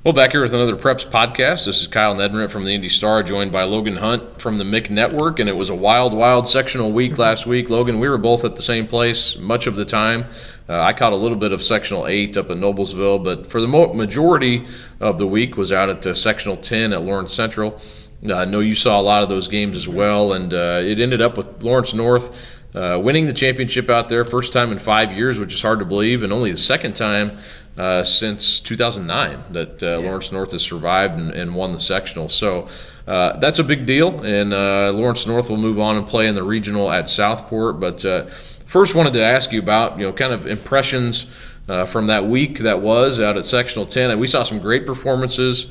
Well, back here with another Preps podcast. This is Kyle Neddenriep from the Indy Star, joined by Logan Hunt from the Mick Network, and it was a wild sectional week last week. Logan, we were both at the same place much of the time. I caught a little bit of Sectional 8 up in Noblesville, but for the majority of the week was out at Sectional 10 at Lawrence Central. I know you saw a lot of those games as well, and it ended up with Lawrence North winning the championship out there, first time in 5 years, which is hard to believe, and only the second time since 2009 that Lawrence North has survived and won the sectional. So that's a big deal, and Lawrence North will move on and play in the regional at Southport. But first wanted to ask you about, kind of impressions from that week that was out at Sectional 10. And we saw some great performances,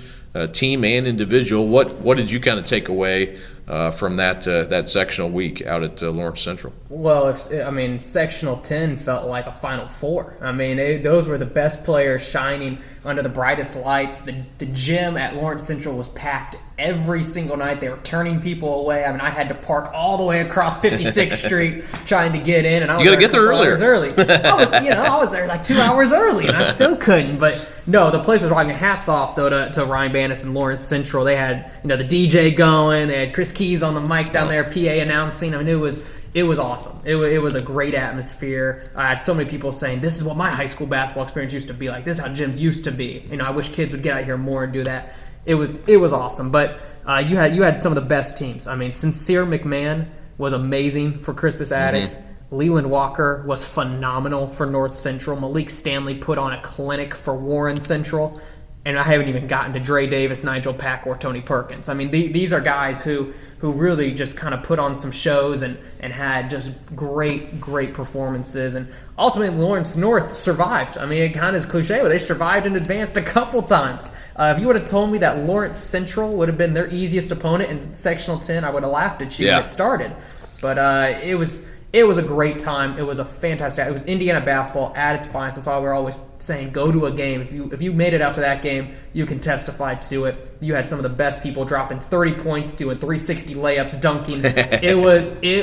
team and individual. What did you kind of take away from that sectional week out at Lawrence Central? Well, Sectional 10 felt like a Final Four. Those were the best players shining under the brightest lights. The gym at Lawrence Central was packed every single night. They were turning people away. I had to park all the way across 56th Street trying to get in, and I was got to get there earlier. I was there like 2 hours early, and I still couldn't. But no, the place was rocking. Hats off though to Ryan Bannis and Lawrence Central. They had the DJ going. They had Chris Keys on the mic down there, PA announcing. It was awesome. It was a great atmosphere. I had so many people saying, this is what my high school basketball experience used to be like. This is how gyms used to be. I wish kids would get out here more and do that. It was awesome. But you had some of the best teams. Sincere McMahon was amazing for Crispus Attucks. Leland Walker was phenomenal for North Central. Malik Stanley put on a clinic for Warren Central. And I haven't even gotten to Dre Davis, Nigel Pack, or Tony Perkins. These are guys who really just kind of put on some shows and had just great performances. And ultimately, Lawrence North survived. It kind of is cliche, but they survived and advanced a couple times. If you would have told me that Lawrence Central would have been their easiest opponent in Sectional 10, I would have laughed at you when it started. But it was a great time. It was a fantastic. It was Indiana basketball at its finest. That's why we're always saying go to a game. If you made it out to that game, you can testify to it. You had some of the best people dropping 30 points, doing 360 layups, dunking. It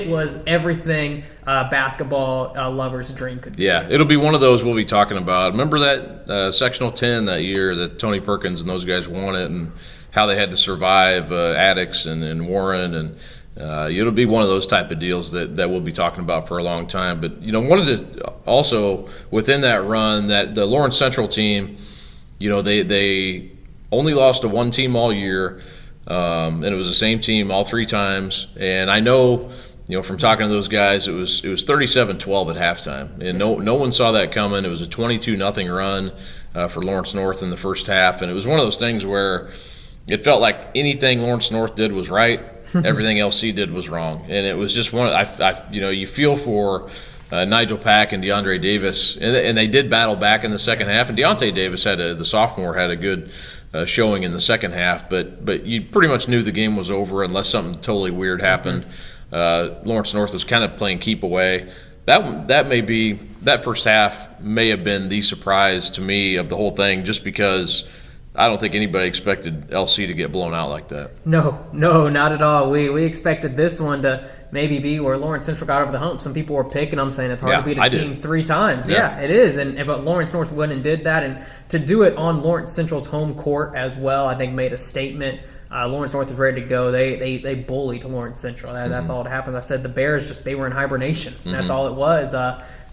was everything basketball lovers' dream could be. Yeah, it'll be one of those we'll be talking about. Remember that Sectional 10 that year that Tony Perkins and those guys won it, and how they had to survive Attucks and Warren and. It'll be one of those type of deals that we'll be talking about for a long time. But, wanted to also, within that run, that the Lawrence Central team, they only lost to one team all year, and it was the same team all three times. And I know, from talking to those guys, it was 37-12 at halftime. And no one saw that coming. It was a 22-0 run for Lawrence North in the first half. And it was one of those things where it felt like anything Lawrence North did was right. Everything LC did was wrong, and it was just one. You feel for Nigel Pack and DeAndre Davis, and they did battle back in the second half. And Deontay Davis the sophomore had a good showing in the second half, but you pretty much knew the game was over unless something totally weird happened. Lawrence North was kind of playing keep away. That first half may have been the surprise to me of the whole thing, just because. I don't think anybody expected LC to get blown out like that. No, not at all. We expected this one to maybe be where Lawrence Central got over the hump. Some people were picking them, saying it's hard to beat a team 3 times. Yeah, it is. But Lawrence North went and did that, and to do it on Lawrence Central's home court as well, I think made a statement. Lawrence North was ready to go. They bullied Lawrence Central. That's all that happened. I said the Bears they were in hibernation. That's all it was.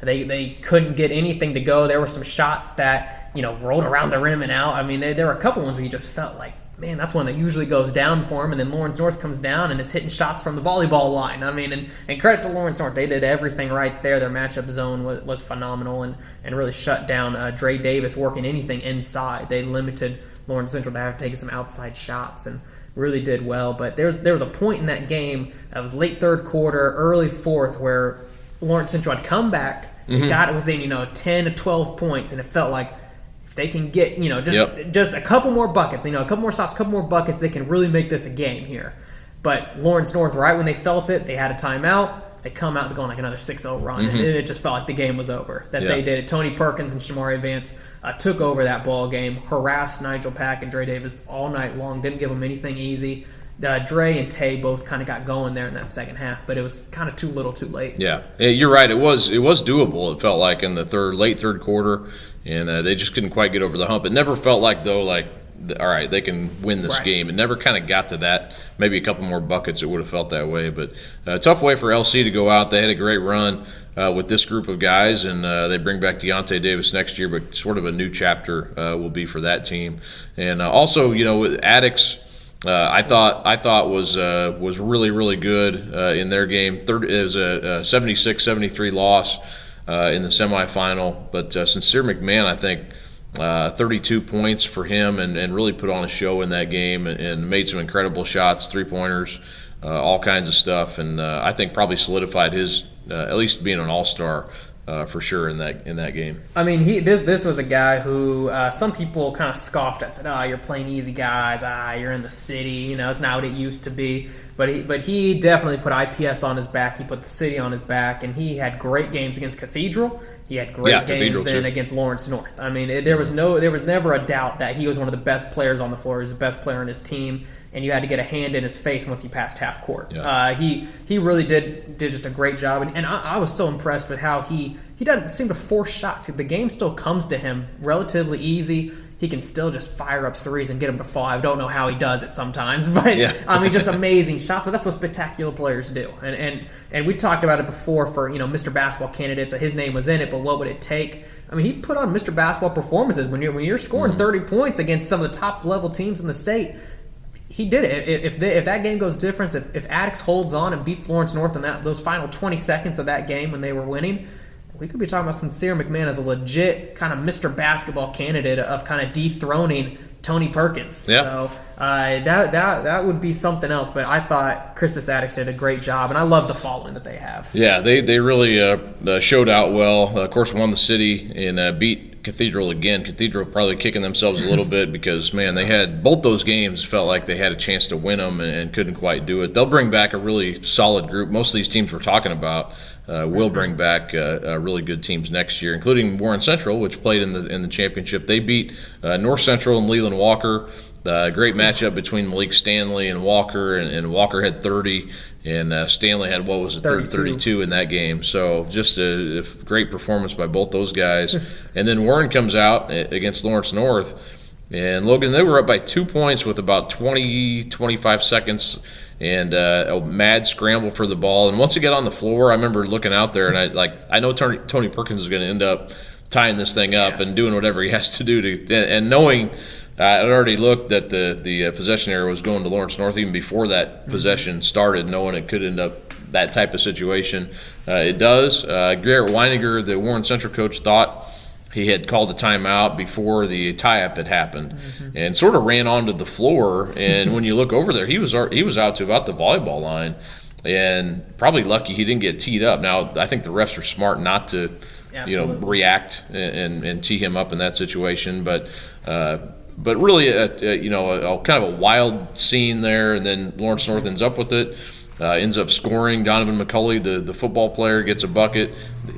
They couldn't get anything to go. There were some shots that rolled around the rim and out. There were a couple ones where you just felt like, man, that's one that usually goes down for him. And then Lawrence North comes down and is hitting shots from the volleyball line. And credit to Lawrence North. They did everything right there. Their matchup zone was phenomenal and really shut down Dre Davis working anything inside. They limited Lawrence Central to have to take some outside shots and really did well. But there was a point in that game, it was late third quarter, early fourth, where Lawrence Central had come back, got it within 10 to 12 points, and it felt like if they can get just a couple more buckets, a couple more stops, a couple more buckets, they can really make this a game here. But Lawrence North, right when they felt it, they had a timeout. They come out, they're going like another 6-0 run, and it just felt like the game was over. They did it. Tony Perkins and Shamari Vance took over that ball game, harassed Nigel Pack and Dre Davis all night long, didn't give them anything easy. Dre and Tay both kind of got going there in that second half, but it was kind of too little too late. Yeah, you're right. It was doable, it felt like, in the late third quarter, and they just couldn't quite get over the hump. It never felt like, though, like all right, they can win this Right. game. It never kind of got to that. Maybe a couple more buckets, it would have felt that way. But a tough way for LC to go out. They had a great run with this group of guys, and they bring back Deontay Davis next year, but sort of a new chapter will be for that team. And also, with Addicts, I thought was really, really good in their game. It was a 76-73 loss in the semifinal. But Sincere McMahon, I think, 32 points for him and really put on a show in that game and made some incredible shots, three-pointers, all kinds of stuff. And I think probably solidified his at least being an all-star for sure in that game. I mean, this was a guy who some people kind of scoffed at, said, "You're playing easy guys. You're in the city. It's not what it used to be." But he definitely put IPS on his back. He put the city on his back, and he had great games against Cathedral. He had great games then against Lawrence North. I mean, there was never a doubt that he was one of the best players on the floor. He was the best player on his team, and you had to get a hand in his face once he passed half court. Yeah. He really did just a great job, and I was so impressed with how he doesn't seem to force shots. The game still comes to him relatively easy. He can still just fire up threes and get them to fall. I don't know how he does it sometimes, but I mean, just amazing shots. But that's what spectacular players do. And we talked about it before for Mr. Basketball candidates. His name was in it, but what would it take? I mean, he put on Mr. Basketball performances when you're scoring 30 points against some of the top level teams in the state. He did it. If that game goes different, if Addicts holds on and beats Lawrence North in those final 20 seconds of that game when they were winning, we could be talking about Sincere McMahon as a legit kind of Mr. Basketball candidate of kind of dethroning Tony Perkins. Yeah. So that would be something else. But I thought Crispus Addicts did a great job, and I love the following that they have. Yeah, they really showed out well. Of course, won the city and beat Cathedral again. Cathedral probably kicking themselves a little bit because, man, they had both those games felt like they had a chance to win them and couldn't quite do it. They'll bring back a really solid group. Most of these teams we're talking about will bring back really good teams next year, including Warren Central, which played in the championship. They beat North Central and Leland Walker. Great matchup between Malik Stanley and Walker, and Walker had 30, and Stanley had, 32 in that game. So just a great performance by both those guys. And then Warren comes out against Lawrence North, and Logan, they were up by 2 points with about 25 seconds, and a mad scramble for the ball. And once it got on the floor, I remember looking out there, and I know Tony Perkins is going to end up tying this thing up and doing whatever he has to do and knowing I'd already looked that the possession area was going to Lawrence North even before that possession started, knowing it could end up that type of situation. It does. Garrett Weininger, the Warren Central coach, thought he had called a timeout before the tie-up had happened, and sort of ran onto the floor. And when you look over there, he was out to about the volleyball line, and probably lucky he didn't get teed up. Now I think the refs are smart not to, react and tee him up in that situation, but really, a kind of a wild scene there, and then Lawrence North ends up with it, ends up scoring. Donovan McCulley, the football player, gets a bucket,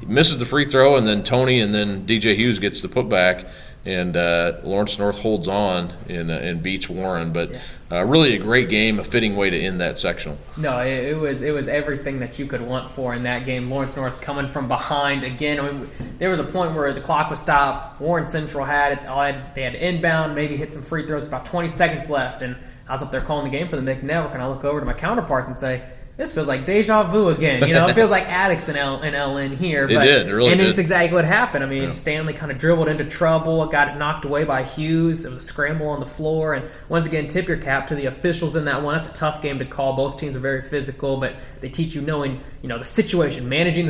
misses the free throw, and then Tony and then DJ Hughes gets the putback, and Lawrence North holds on and beats Warren. But really a great game, a fitting way to end that sectional. No, it was everything that you could want for in that game. Lawrence North coming from behind again. I mean, there was a point where the clock was stopped. Warren Central they had inbound, maybe hit some free throws, about 20 seconds left, and I was up there calling the game for the Nick Network, and I look over to my counterpart and say, this feels like deja vu again. It feels like Addicts and LN here. But, it really did. And it's exactly what happened. I mean, Stanley kind of dribbled into trouble, got it knocked away by Hughes. It was a scramble on the floor. And once again, tip your cap to the officials in that one. That's a tough game to call. Both teams are very physical, but they teach you knowing, the situation, managing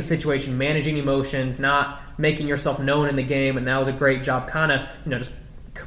emotions, not making yourself known in the game. And that was a great job kind of, just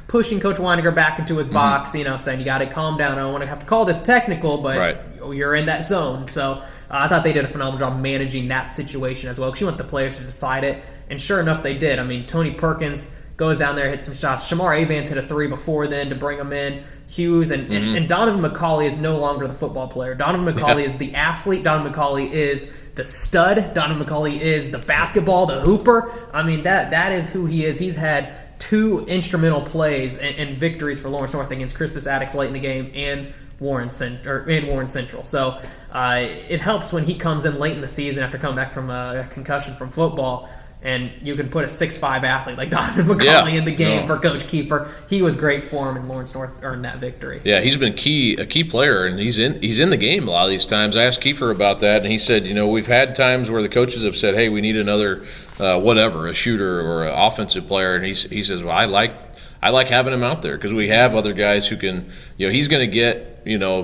pushing Coach Weininger back into his box, saying you got to calm down. I don't want to have to call this technical, but you're in that zone. So I thought they did a phenomenal job managing that situation as well, because you want the players to decide it. And sure enough, they did. I mean, Tony Perkins goes down there, hits some shots. Shamar Avans hit a three before then to bring him in. Hughes and Donovan McCauley is no longer the football player. Donovan McCauley is the athlete. Donovan McCauley is the stud. Donovan McCauley is the basketball, the hooper. I mean, that is who he is. He's had 2 instrumental plays and victories for Lawrence North against Crispus Addicts late in the game and Warren Central. So it helps when he comes in late in the season after coming back from a concussion from football and you can put a 6'5" athlete like Donovan McCauley in the game for Coach Kiefer. He was great for him, and Lawrence North earned that victory. Yeah, he's been a key player, and he's in the game a lot of these times. I asked Kiefer about that, and he said, we've had times where the coaches have said, hey, we need another a shooter or an offensive player, and he says, well, I like having him out there because we have other guys who can, he's going to get,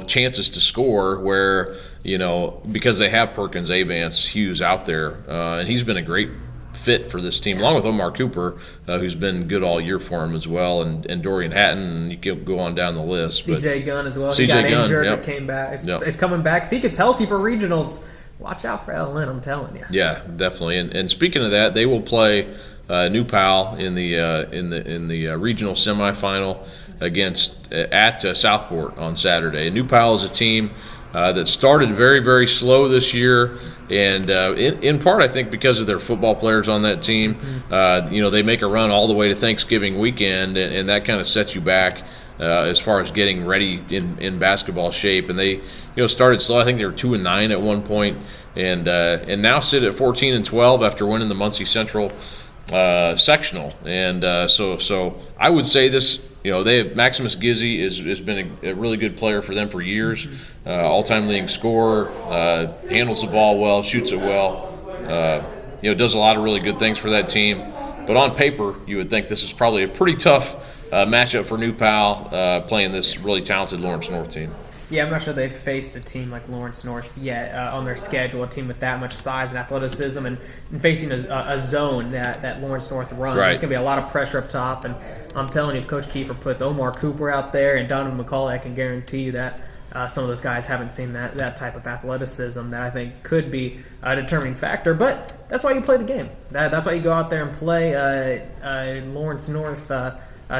chances to score where, because they have Perkins, Avance, Hughes out there. And he's been a great fit for this team, along with Omar Cooper, who's been good all year for him as well, and Dorian Hatton, and you can go on down the list. C.J. Gunn as well. He got injured but came back. It's coming back. If he gets healthy for regionals, watch out for LN, I'm telling you. Yeah, definitely. And speaking of that, they will play New Pal in the regional semifinal at Southport on Saturday. And New Pal is a team that started very, very slow this year, and in part I think because of their football players on that team. They make a run all the way to Thanksgiving weekend, and that kind of sets you back as far as getting ready in basketball shape. And they started slow. I think they were 2-9 at one point, and now sit at 14-12 after winning the Muncie Central sectional. And so I would say this. They have Maximus Gizzi has been a really good player for them for years. All-time leading scorer, handles the ball well, shoots it well. Does a lot of really good things for that team. But on paper, you would think this is probably a pretty tough matchup for New Pal playing this really talented Lawrence North team. Yeah, I'm not sure they've faced a team like Lawrence North yet on their schedule, a team with that much size and athleticism, and facing a zone that Lawrence North runs. Right. There's going to be a lot of pressure up top, and I'm telling you, if Coach Kiefer puts Omar Cooper out there and Donovan McCauley, I can guarantee you that some of those guys haven't seen that type of athleticism that I think could be a determining factor. But that's why you play the game. That's why you go out there and play. Lawrence North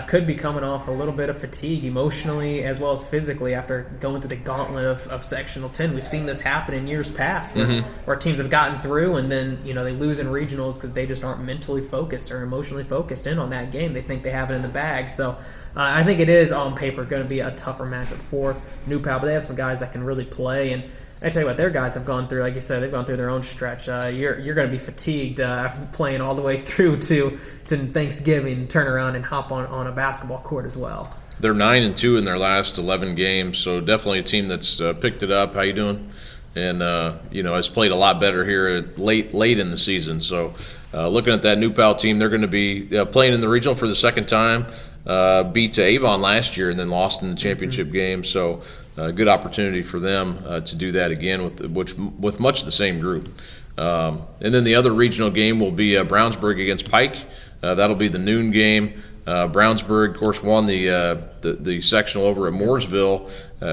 could be coming off a little bit of fatigue emotionally as well as physically after going through the gauntlet of Sectional 10. We've seen this happen in years past where teams have gotten through and then they lose in regionals because they just aren't mentally focused or emotionally focused in on that game. They think they have it in the bag. So I think it is on paper going to be a tougher matchup for New Pal, but they have some guys that can really play. And I tell you what, their guys have gone through, like you said, they've gone through their own stretch. You're going to be fatigued playing all the way through to Thanksgiving, turn around and hop on a basketball court as well. They're 9-2 in their last 11 games, so definitely a team that's picked it up. How you doing? And has played a lot better here late in the season. So looking at that New Pal team, they're going to be playing in the regional for the second time. Beat to Avon last year and then lost in the championship game. So good opportunity for them to do that again with much the same group. And then the other regional game will be Brownsburg against Pike. That'll be the noon game. Brownsburg, of course, won the sectional over at Mooresville.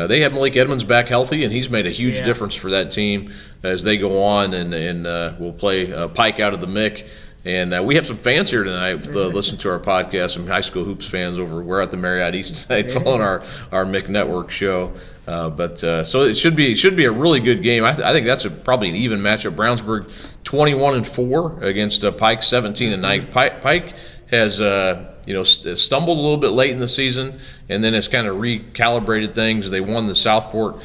They have Malik Edmonds back healthy, and he's made a huge difference for that team as they go on and will play Pike out of the MIC. And we have some fans here tonight to listen to our podcast, some high school hoops fans we're at the Marriott East tonight following our MIC Network show. So it should be a really good game. I think that's probably an even matchup. Brownsburg 21-4 against Pike 17-9. Pike has stumbled a little bit late in the season, and then has kind of recalibrated things. They won the Southport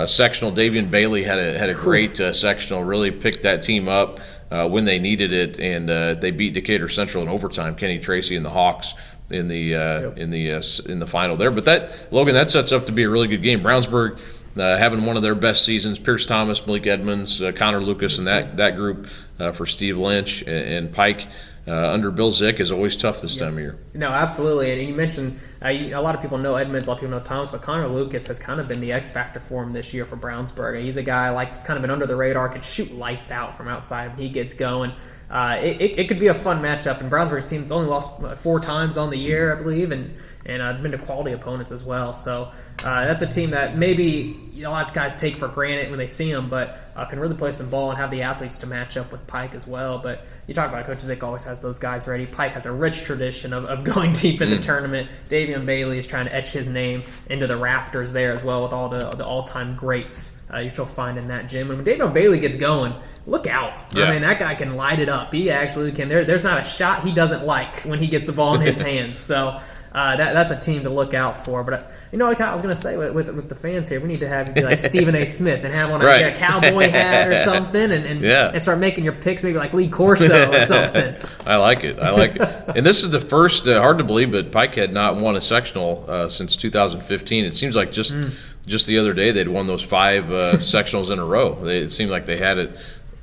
sectional. Davian Bailey had a great sectional. Really picked that team up when they needed it, and they beat Decatur Central in overtime. Kenny Tracy and the Hawks in the final there. But that sets up to be a really good game. Brownsburg having one of their best seasons. Pierce Thomas, Malik Edmonds, Connor Lucas, and that group for Steve Lynch, and Pike under Bill Zick is always tough this time of year. No, absolutely. And you mentioned a lot of people know Edmonds, a lot of people know Thomas, but Connor Lucas has kind of been the X factor for him this year for Brownsburg. He's a guy kind of been under the radar, can shoot lights out from outside when he gets going. It could be a fun matchup. And Brownsburg's team has only lost 4 times on the year, I believe, and been to quality opponents as well. So that's a team that maybe a lot of guys take for granted when they see them, but can really play some ball and have the athletes to match up with Pike as well. But you talk about Coach Zick always has those guys ready. Pike has a rich tradition of going deep in the tournament. Davian Bailey is trying to etch his name into the rafters there as well with all the all-time greats you'll find in that gym. And when Davian Bailey gets going, look out. Yeah. I mean, that guy can light it up. He actually can. There's not a shot he doesn't like when he gets the ball in his hands. So that's a team to look out for. But like I was going to say with the fans here, we need to have you be like Stephen A. Smith and have on a cowboy hat or something, and start making your picks maybe like Lee Corso or something. I like it. And this is the first, hard to believe, but Pike had not won a sectional since 2015. It seems like just the other day they'd won those 5 sectionals in a row. It seemed like they had it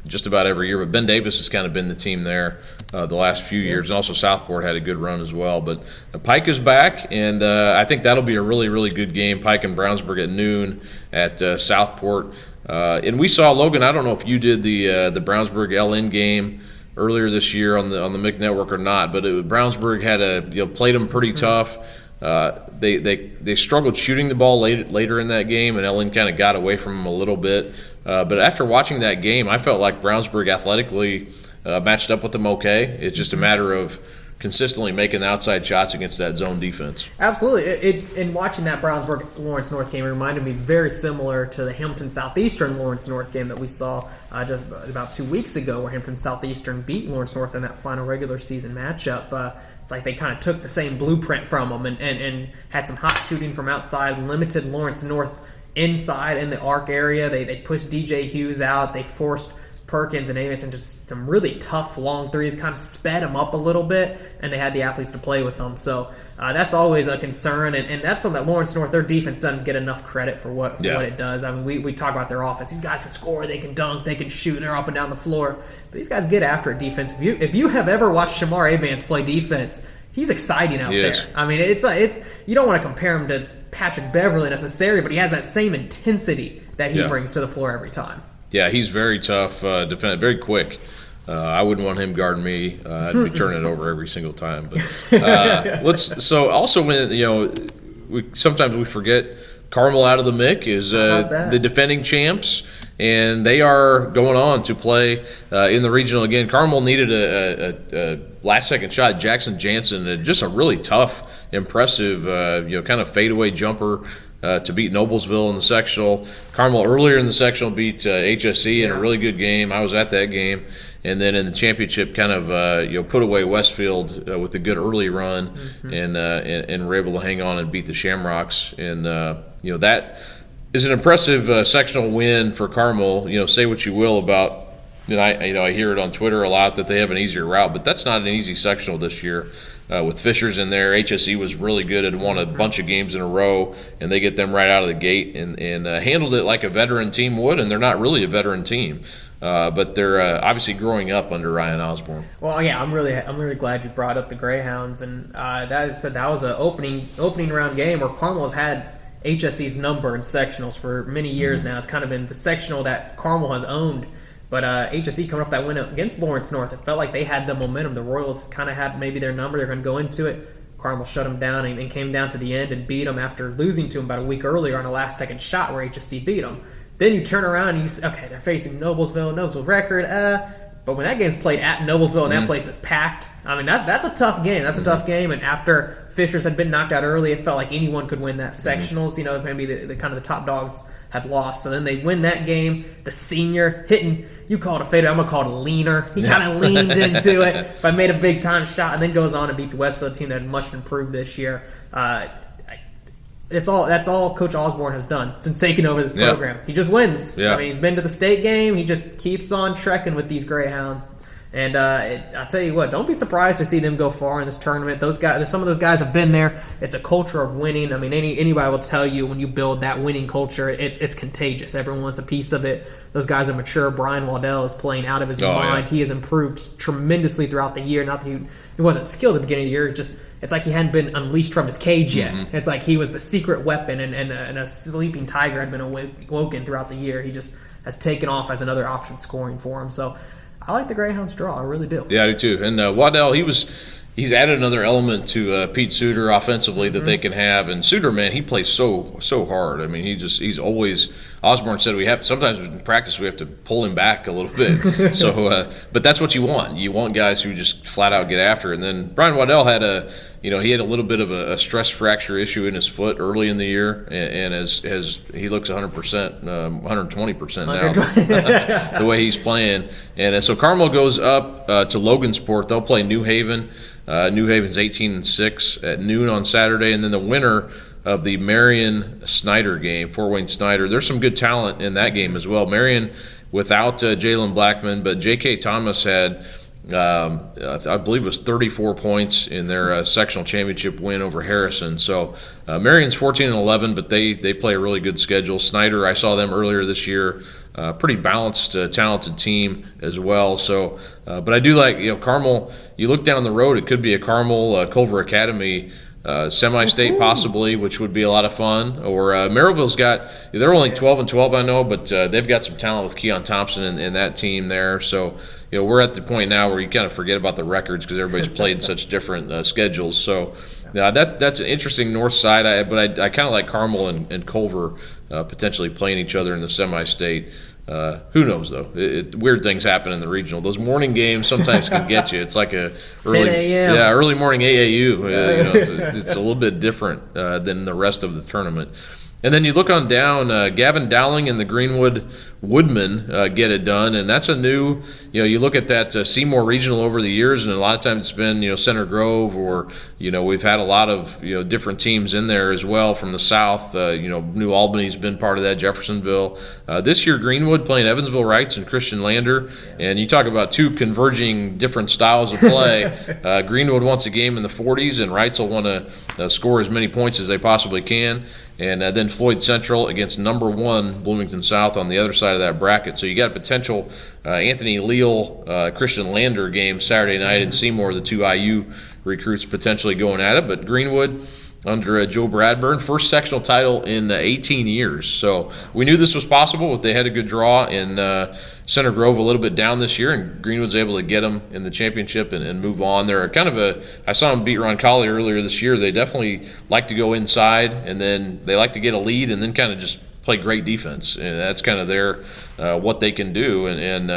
just about every year. But Ben Davis has kind of been the team there the last few years. And also Southport had a good run as well. But Pike is back, and I think that'll be a really, really good game. Pike and Brownsburg at noon at Southport. And we saw, Logan, I don't know if you did the Brownsburg LN game earlier this year on the MIC network or not, but Brownsburg had played them pretty tough. They struggled shooting the ball later in that game, and LN kind of got away from them a little bit. But after watching that game, I felt like Brownsburg athletically matched up with them okay. It's just a matter of consistently making outside shots against that zone defense. Absolutely. In watching that Brownsburg-Lawrence North game, it reminded me very similar to the Hamilton Southeastern Lawrence North game that we saw just about 2 weeks ago, where Hamilton Southeastern beat Lawrence North in that final regular season matchup. It's like they kind of took the same blueprint from them and had some hot shooting from outside, limited Lawrence North inside in the arc area. They pushed DJ Hughes out. They forced Perkins and Amos into some really tough long threes, kind of sped them up a little bit, and they had the athletes to play with them. So that's always a concern, and that's something that Lawrence North, their defense doesn't get enough credit for what it does. I mean, we talk about their offense. These guys can score, they can dunk, they can shoot, they're up and down the floor. But these guys get after it defense. If you have ever watched Shamar Avance play defense, he's exciting out there. I mean, you don't want to compare him to Patrick Beverly necessarily, but he has that same intensity that he brings to the floor every time. Yeah, he's very tough, defend, very quick. I wouldn't want him guarding me. I'd be turning it over every single time. But So also when sometimes we forget Carmel out of the MIC is the defending champs, and they are going on to play in the regional again. Carmel needed a last-second shot. Jackson Jansen, just a really tough, impressive, kind of fadeaway jumper to beat Noblesville in the sectional. Carmel earlier in the sectional beat HSE in a really good game. I was at that game. And then in the championship, kind of put away Westfield with a good early run, and were able to hang on and beat the Shamrocks. And that is an impressive sectional win for Carmel. Say what you will about. I hear it on Twitter a lot that they have an easier route, but that's not an easy sectional this year. With Fishers in there, HSE was really good and won a bunch of games in a row, and they get them right out of the gate and handled it like a veteran team would, and they're not really a veteran team. But they're obviously growing up under Ryan Osborne. Well, yeah, I'm really glad you brought up the Greyhounds, and that was an opening round game where Carmel has had HSE's number in sectionals for many years now. It's kind of been the sectional that Carmel has owned. But HSE coming off that win against Lawrence North, it felt like they had the momentum. The Royals kind of had maybe their number. They're going to go into it. Carmel shut them down and came down to the end and beat them after losing to them about a week earlier on a last-second shot where HSE beat them. Then you turn around and you say, okay, they're facing Noblesville record. But when that game's played at Noblesville and that place is packed, I mean, that's a tough game. That's a tough game. And after Fishers had been knocked out early, it felt like anyone could win that sectionals. Maybe the kind of the top dogs had lost. So then they win that game. The senior hitting, you call it a fadeaway, I'm going to call it a leaner. He kind of leaned into it, but made a big-time shot and then goes on and beats Westfield, a team that has much improved this year. That's all Coach Osborne has done since taking over this program. He just wins. I mean, he's been to the state game. He just keeps on trekking with these Greyhounds. And I'll tell you what, don't be surprised to see them go far in this tournament. Some of those guys have been there. It's a culture of winning. I mean, anybody will tell you when you build that winning culture, it's contagious. Everyone wants a piece of it. Those guys are mature. Brian Waddell is playing out of his mind. Yeah. He has improved tremendously throughout the year. Not that he wasn't skilled at the beginning of the year. It's like he hadn't been unleashed from his cage yet. It's like he was the secret weapon and a sleeping tiger had been awoken throughout the year. He just has taken off as another option scoring for him. So I like the Greyhounds draw. I really do. Yeah, I do too. And Waddell, he's added another element to Pete Suter offensively that they can have. And Suter, man, he plays so hard. I mean, he's always. Osborne said sometimes in practice we have to pull him back a little bit. So, but that's what you want. You want guys who just flat out get after it. And then Brian Waddell had he had a little bit of a stress fracture issue in his foot early in the year, and as he looks 100%, 120% now, the way he's playing. And so Carmel goes up to Logansport. They'll play New Haven. New Haven's 18-6 at noon on Saturday, and then the winner of the Marion-Snyder game, Fort Wayne-Snyder. There's some good talent in that game as well. Marion without Jalen Blackman, but J.K. Thomas had, I believe it was 34 points in their sectional championship win over Harrison. So Marion's 14-11, but they play a really good schedule. Snyder, I saw them earlier this year. Pretty balanced, talented team as well. So, but I do like, Carmel. You look down the road, it could be a Carmel Culver Academy semi-state possibly, which would be a lot of fun. Or Merrillville's got, they're only 12-12, I know, but they've got some talent with Keon Thompson and that team there. So, we're at the point now where you kind of forget about the records because everybody's played such different schedules. So, that's an interesting north side. But I kind of like Carmel and Culver potentially playing each other in the semi-state. Who knows, though? Weird things happen in the regional. Those morning games sometimes can get you. It's like a early, 10 a.m. Yeah, early morning AAU. It's a little bit different than the rest of the tournament. And then you look on down, Gavin Dowling and the Greenwood Woodmen get it done, and that's a new, you look at that Seymour Regional over the years, and a lot of times it's been, Center Grove, or, we've had a lot of, different teams in there as well from the south. New Albany's been part of that, Jeffersonville. This year, Greenwood playing Evansville Wrights and Christian Lander, and you talk about two converging different styles of play. Greenwood wants a game in the 40s, and Wrights will want to score as many points as they possibly can. And then Floyd Central against number 1 Bloomington South on the other side of that bracket. So you got a potential Anthony Leal, Christian Lander game Saturday night in Seymour, the two IU recruits potentially going at it. But Greenwood under Joe Bradburn, first sectional title in 18 years. So we knew this was possible, but they had a good draw in Center Grove a little bit down this year, and Greenwood's able to get them in the championship and move on. They're kind of I saw them beat Roncalli earlier this year. They definitely like to go inside, and then they like to get a lead and then kind of just play great defense, and that's kind of their what they can do, and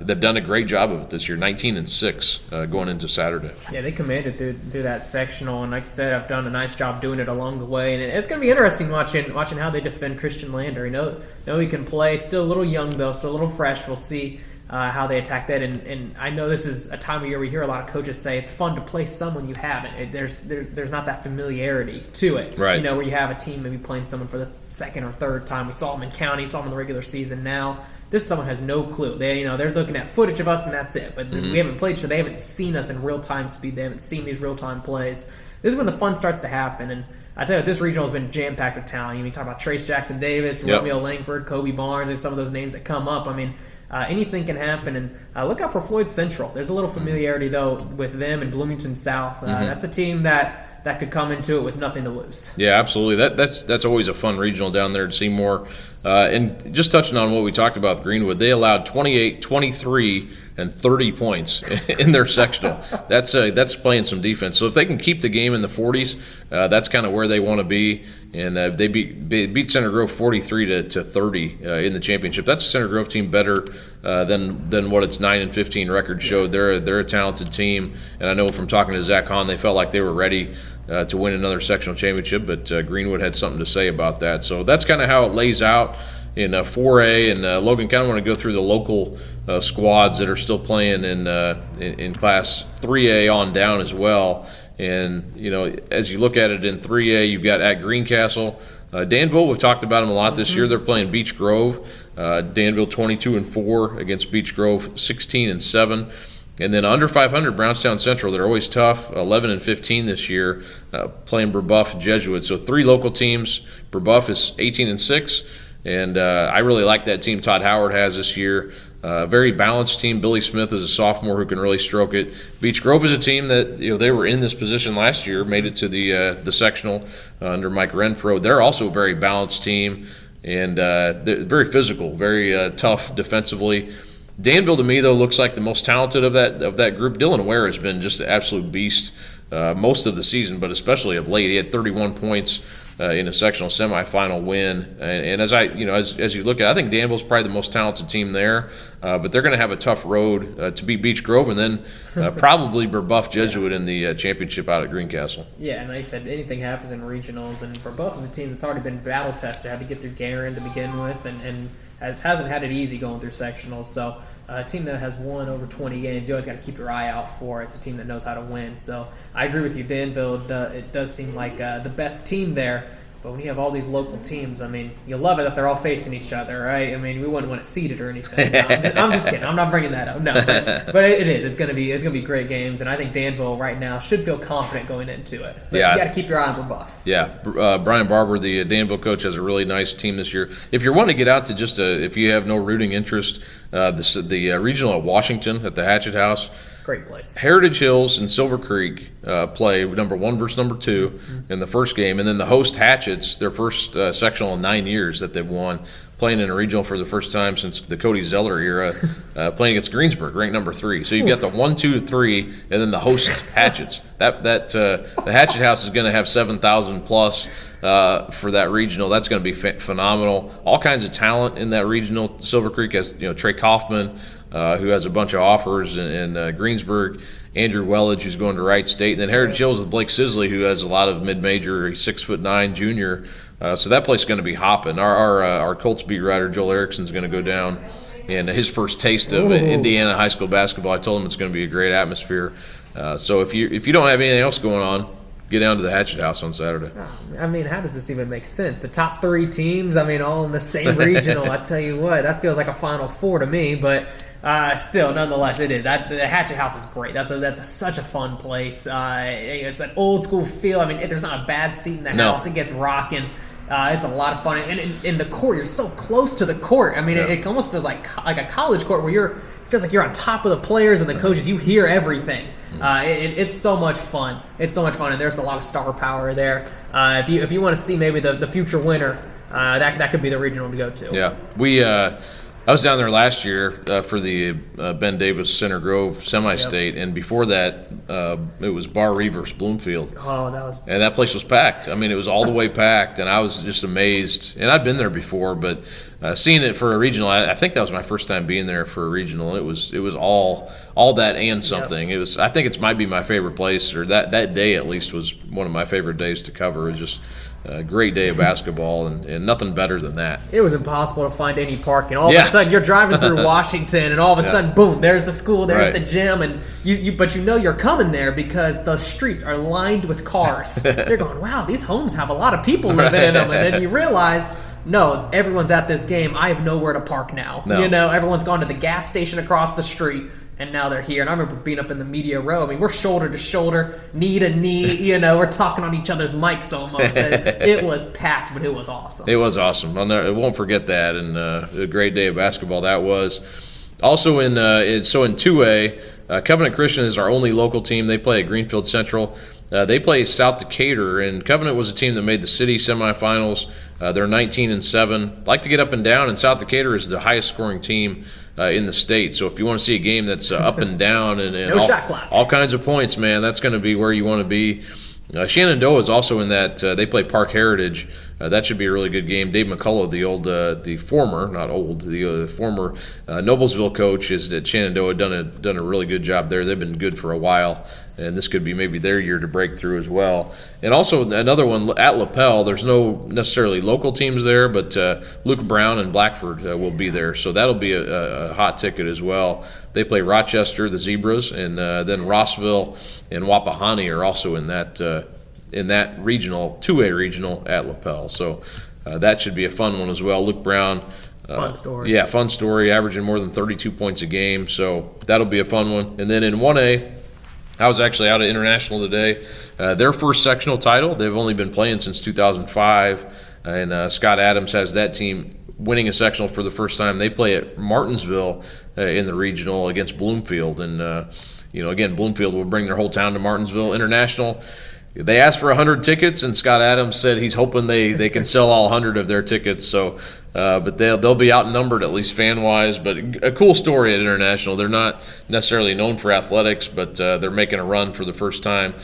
they've done a great job of it this year, 19-6 going into Saturday. Yeah, they commanded through that sectional, and like I said, I've done a nice job doing it along the way, and it's going to be interesting watching how they defend Christian Lander. Know he can play, still a little young though, still a little fresh. We'll see how they attack that, and I know this is a time of year we hear a lot of coaches say it's fun to play someone you haven't. There's not that familiarity to it, right? Where you have a team maybe playing someone for the second or third time. We saw them in county, saw them in the regular season. Now this someone has no clue. They're looking at footage of us and that's it. But we haven't played, so they haven't seen us in real time speed. They haven't seen these real time plays. This is when the fun starts to happen. And I tell you, this regional has been jam packed with talent. You talk about Trace Jackson Davis, Romeo Langford, Kobe Barnes, and some of those names that come up. I mean, anything can happen, and look out for Floyd Central. There's a little familiarity though with them and Bloomington South. That's a team that could come into it with nothing to lose. Yeah, absolutely. That's always a fun regional down there at Seymour. And just touching on what we talked about with Greenwood, they allowed 28, 23, and 30 points in their sectional. That's playing some defense. So if they can keep the game in the 40s, that's kind of where they want to be. And they beat Center Grove 43 to 30 in the championship. That's a Center Grove team better than what its 9-15 record showed. They're a talented team, and I know from talking to Zach Hahn, they felt like they were ready to win another sectional championship, but Greenwood had something to say about that. So that's kind of how it lays out in 4A, and Logan, kind of want to go through the local squads that are still playing in Class 3A on down as well. And, as you look at it in 3A, you've got at Greencastle. Danville, we've talked about them a lot this year. They're playing Beech Grove. Danville 22-4 against Beech Grove, 16-7. And then under 500, Brownstown Central. They're always tough, 11-15 this year, playing Brebeuf Jesuits. So 3 local teams. Brebeuf is 18-6. And I really like that team Todd Howard has this year. Very balanced team. Billy Smith is a sophomore who can really stroke it. Beech Grove is a team that they were in this position last year, made it to the sectional under Mike Renfro. They're also a very balanced team, and they're very physical, very tough defensively. Danville to me though looks like the most talented of that group. Dylan Ware has been just an absolute beast most of the season, but especially of late. He had 31 points in a sectional semifinal win. And as as you look at it, I think Danville's probably the most talented team there, but they're going to have a tough road to beat Beech Grove and then probably Brebeuf Jesuit in the championship out at Greencastle. Yeah, and like I said, anything happens in regionals, and Brebeuf is a team that's already been battle tested, had to get through Guerin to begin with, and hasn't had it easy going through sectionals. So a team that has won over 20 games, you always got to keep your eye out for. It's a team that knows how to win. So I agree with you, Danville. It does seem like the best team there. But when you have all these local teams, I mean, you love it that they're all facing each other, right? I mean, we wouldn't want it seeded or anything. No, I'm just kidding. I'm not bringing that up. No, but it is. It's gonna be great games, and I think Danville right now should feel confident going into it. But you got to keep your eye on Brebeuf. Yeah, Brian Barber, the Danville coach, has a really nice team this year. If you're wanting to get out to if you have no rooting interest, the regional at Washington at the Hatchet House. Great place. Heritage Hills and Silver Creek play number 1 versus number 2 in the first game, and then the host Hatchets, their first sectional in 9 years that they've won, playing in a regional for the first time since the Cody Zeller era, playing against Greensburg, ranked number 3. So you've got the 1, 2, 3, and then the host Hatchets. The Hatchet House is going to have 7,000 plus for that regional. That's going to be phenomenal. All kinds of talent in that regional. Silver Creek has Trey Kaufman, who has a bunch of offers in Greensburg, Andrew Wellage, who's going to Wright State, and then Heritage Hills with Blake Sisley, who has a lot of mid-major. He's 6'9" junior, so that place is going to be hopping. Our Colts beat writer Joel Erickson is going to go down, and his first taste of Indiana high school basketball. I told him it's going to be a great atmosphere. So if you don't have anything else going on, get down to the Hatchet House on Saturday. I mean, how does this even make sense? The top 3 teams, I mean, all in the same regional. I tell you what, that feels like a Final Four to me, but still, nonetheless, it is. The Hatchet House is great. That's such a fun place. It's an old school feel. I mean, there's not a bad seat in the house. It gets rocking. It's a lot of fun. And in the court, you're so close to the court. I mean, it almost feels like a college court where it feels like you're on top of the players and the coaches. You hear everything. It's so much fun. It's so much fun, and there's a lot of star power there. If you want to see maybe the future winner, that could be the regional to go to. Yeah, I was down there last year for the Ben Davis Center Grove semi-state, and before that, it was Bar Reverse Bloomfield. And that place was packed. I mean, it was all the way packed, and I was just amazed. And I'd been there before, but seeing it for a regional, I think that was my first time being there for a regional. It was all that and something. It was. I think it might be my favorite place, or that day at least was one of my favorite days to cover. It was just a great day of basketball, and nothing better than that. It was impossible to find any parking. All of a sudden, you're driving through Washington, and all of a sudden, boom, there's the school, there's the gym, and but you're coming there because the streets are lined with cars. You're going, wow, these homes have a lot of people living in them, and then you realize, no, everyone's at this game. I have nowhere to park now. No. Everyone's gone to the gas station across the street. And now they're here. And I remember being up in the media row. I mean, we're shoulder to shoulder, knee to knee. We're talking on each other's mics almost. It was packed, but it was awesome. It was awesome. I won't forget that. And a great day of basketball that was. Also in 2A, Covenant Christian is our only local team. They play at Greenfield Central. They play South Decatur, and Covenant was a team that made the city semifinals. They're 19-7. Like to get up and down, and South Decatur is the highest scoring team in the state. So if you want to see a game that's up and down and no shot clock, all kinds of points, man, that's going to be where you want to be. Shenandoah is also in that. They play Park Heritage. That should be a really good game. Dave McCullough, the former Noblesville coach, is at Shenandoah, done a really good job there. They've been good for a while, and this could be maybe their year to break through as well. And also another one at LaPel. There's no necessarily local teams there, but Luke Brown and Blackford will be there, so that'll be a hot ticket as well. They play Rochester, the Zebras, and then Rossville and Wapahani are also in that regional, 2A regional at LaPel. So that should be a fun one as well. Luke Brown. Fun story. Yeah, fun story, averaging more than 32 points a game. So that'll be a fun one. And then in 1A, I was actually out at International today. Their first sectional title. They've only been playing since 2005. And Scott Adams has that team winning a sectional for the first time. They play at Martinsville in the regional against Bloomfield. And, again, Bloomfield will bring their whole town to Martinsville. International, they asked for 100 tickets, and Scott Adams said he's hoping they can sell all 100 of their tickets. So, but they'll be outnumbered, at least fan-wise. But a cool story at International. They're not necessarily known for athletics, but they're making a run for the first time.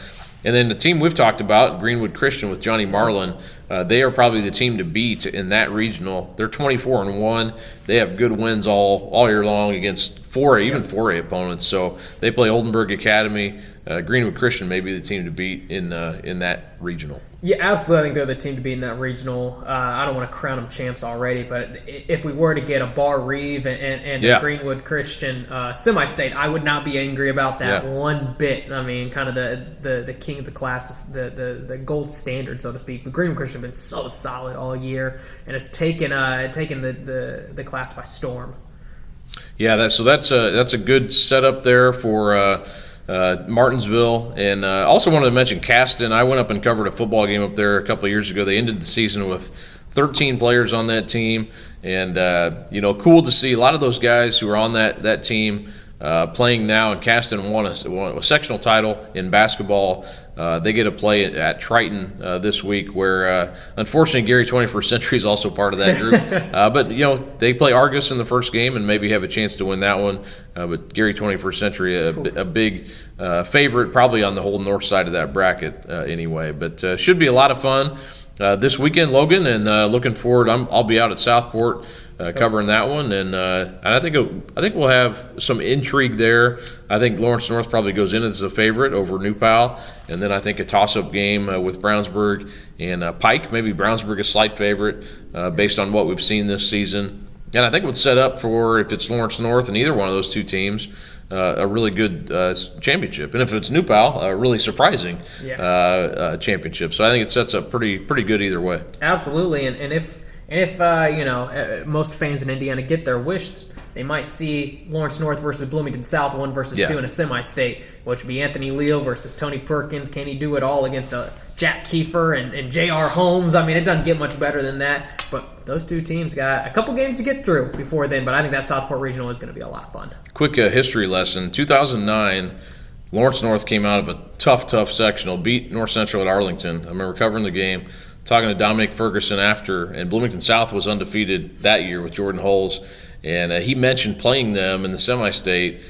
And then the team we've talked about, Greenwood Christian with Johnny Marlin, they are probably the team to beat in that regional. They're 24-1. They have good wins all year long against 4A opponents. So they play Oldenburg Academy. Greenwood Christian may be the team to beat in that regional. Yeah, absolutely. I think they're the team to beat in that regional. I don't want to crown them champs already, but if we were to get a Bar Reeve and a Greenwood Christian semi-state, I would not be angry about that one bit. I mean, kind of the king of the class, the gold standard, so to speak. But Greenwood Christian has been so solid all year and has taken the class by storm. Yeah, that's a good setup there for Martinsville. And also wanted to mention Caston. I went up and covered a football game up there a couple of years ago. They ended the season with 13 players on that team, and cool to see a lot of those guys who are on that team playing now. And Caston won a sectional title in basketball. They get to play at Triton this week, where unfortunately Gary 21st Century is also part of that group. But they play Argus in the first game and maybe have a chance to win that one. But Gary 21st Century, a big favorite, probably on the whole north side of that bracket anyway. But should be a lot of fun this weekend, Logan, and looking forward. I'll be out at Southport covering that one, and I think we'll have some intrigue there. I think Lawrence North probably goes in as a favorite over New Pal, and then I think a toss-up game with Brownsburg and Pike. Maybe Brownsburg a slight favorite based on what we've seen this season. And I think it would set up for, if it's Lawrence North and either one of those two teams, a really good championship. And if it's New Pal, a really surprising championship. So I think it sets up pretty good either way. Absolutely. And if most fans in Indiana get their wish, they might see Lawrence North versus Bloomington South 1 versus 2 in a semi-state, which would be Anthony Leal versus Tony Perkins. Can he do it all against Jack Kiefer and J.R. Holmes? I mean, it doesn't get much better than that. But those two teams got a couple games to get through before then. But I think that Southport Regional is going to be a lot of fun. Quick history lesson. 2009, Lawrence North came out of a tough sectional, beat North Central at Arlington. I remember covering the game, talking to Dominic Ferguson after, and Bloomington South was undefeated that year with Jordan Holes. And he mentioned playing them in the semi-state,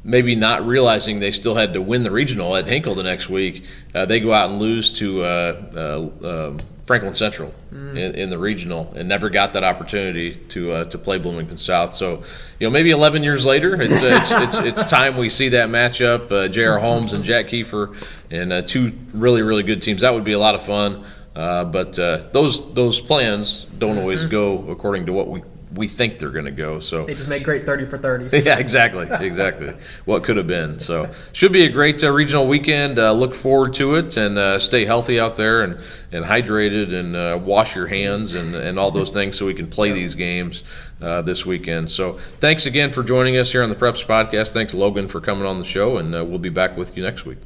maybe not realizing they still had to win the regional at Hinkle the next week. They go out and lose to Franklin Central in the regional, and never got that opportunity to play Bloomington South. So, maybe 11 years later, it's time we see that matchup. J.R. Holmes and Jack Kiefer, and two really good teams. That would be a lot of fun. But those plans don't always go according to what we think they're going to go. So they just make great 30 for 30s. Yeah, exactly. What could have been. So should be a great regional weekend. Look forward to it, and stay healthy out there and hydrated, and wash your hands and all those things so we can play these games this weekend. So thanks again for joining us here on the Preps Podcast. Thanks, Logan, for coming on the show, and we'll be back with you next week.